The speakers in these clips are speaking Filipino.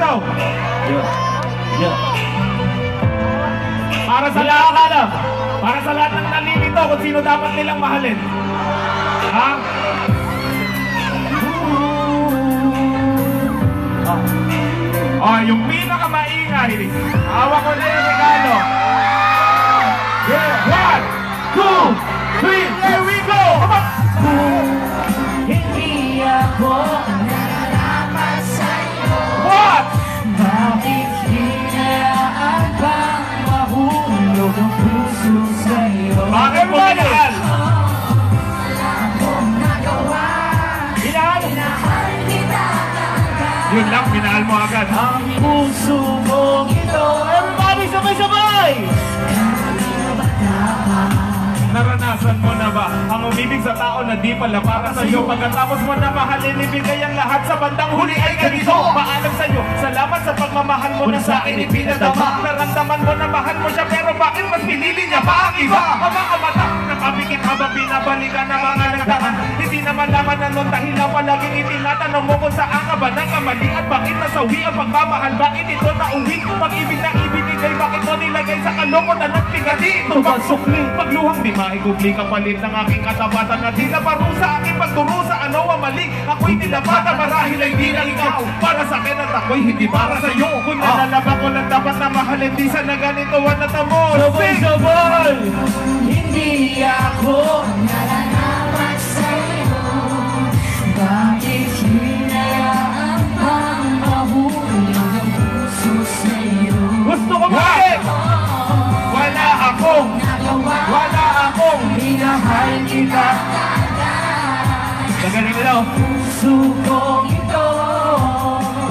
dito. Yeah. Para sa lahat, para sa lahat ng nalilito kung sino dapat nilang mahalin. Ha? Oh, yung pinakamaingay. Hawak ko na yung regalo. Yeah, 1, 2, 3, here we go! Come on! Hindi ako nararapat sa'yo. What? Bakit hinayaan bang mahulog ang puso sa'yo? Bakit mo minahal? Wala akong nagawa. Minahal? Minahal kita agad. Yun lang, minahal mo agad. Ang puso mong ito. Everybody sabay-sabay! Naranasan mo na ba ang umibig sa tao na di pala para sa'yo? Pagkatapos mo na mahalin, ibigay ang lahat sa bandang huli ay ganito. Paalam sa'yo, salamat sa pagmamahal mo na sa akin ipinadama. Naramdaman mo na mahal mo siya, pero bakit mas pinili niya pa ang iba? Ang mga mata, nakapikit habang binabalikan ng mga nagdaan. Hindi naman naman na nun dahil na palaging itinatanong mo kung saan ka ba nagkamali at bakit nasawi ang pagmamahal? Bakit ito nauwi? Pag-ibig na ibinigay, bakit mo nilagay sa kalokohan at pigati? Ito pagsukli, pagluhang di maikubli kapalit ng aking katapatan na di na parusa aking pagdurusa. Ano ang mali? Ako'y tinapata marahil ay di lang ikaw. Para sa akin at ako'y hindi para sa'yo. Kung nalalaba ko lang dapat na mahalin, di sana ganito ang natamo. Sabay-sabay! Hindi ako nararapat sa'yo. Bakit hinayaan bang mahulog ang puso sa'yo? Gusto ko bakit? Wala akong Nagawa, Wala akong minahal kita. Gagaling nila oh. Puso kong ito.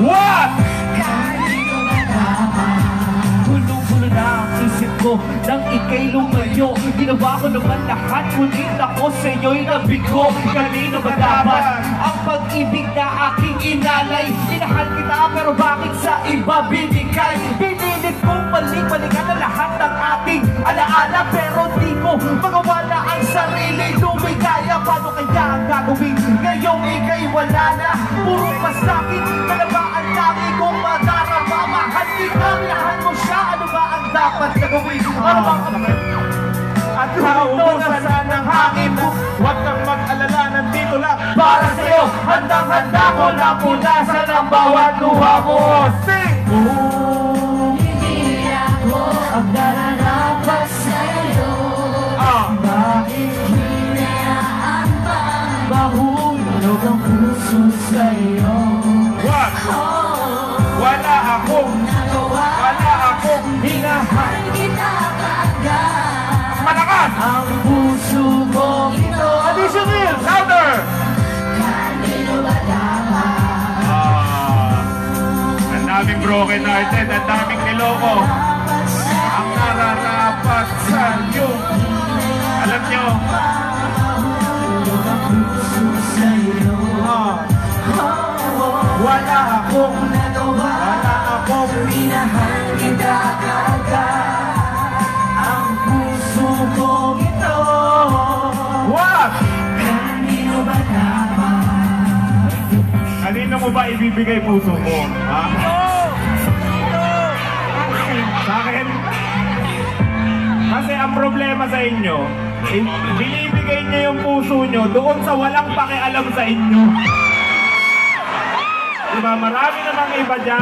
What? Kanino ba dapat? Gulong-gulo na ang isip ko nang ika'y lumayo. Ginawa ko naman lahat, ngunit ako sa'yo'y nabigo. Kanino ba dapat ang pag-ibig na aking inalay? Minahal kita pero bakit sa iba binigay? Pinilit kong balik-balikan na lahat ng ating alaala, pero di ko magawala ang sarili. Lumigaya, paano kaya ang gagawin? Ngayong ika'y wala na, puro pasakit. Kalabaan lagi kong madarama. Mahal kita, minahal mo siya. Ano ba ang dapat na gawin? Ano bang At naubusan na ng hangin mo. Huwag kang mag-alala, nandito lang para sa'yo? Handang-handa ko na punasan ang bawat luha mo. Sing! Kung hindi ako ang nararapat sa'yo, bakit hinayaan bang mahulog ang puso sa'yo? What? Wala akong Nagawa, minahal. kita agad. Malakas! Ang puso mong ito. Additional! Louder! Kanino ba dapat? Ang daming broken hearted, ang daming niloko. Dapat sa'yo. Ang nararapat sa iyo. Alam nyo, Mahulog ang puso sa'yo. wala akong Nagawa, minahal kita agad. Ang puso kong ito. What? Kanino ba dapat? Kanino mo ba ibibigay puso ko? Ha? Sa akin? Kasi ang problema sa inyo, binibigay niyo yung puso nyo doon sa walang pakialam sa inyo. Diba? Marami namang iba dyan.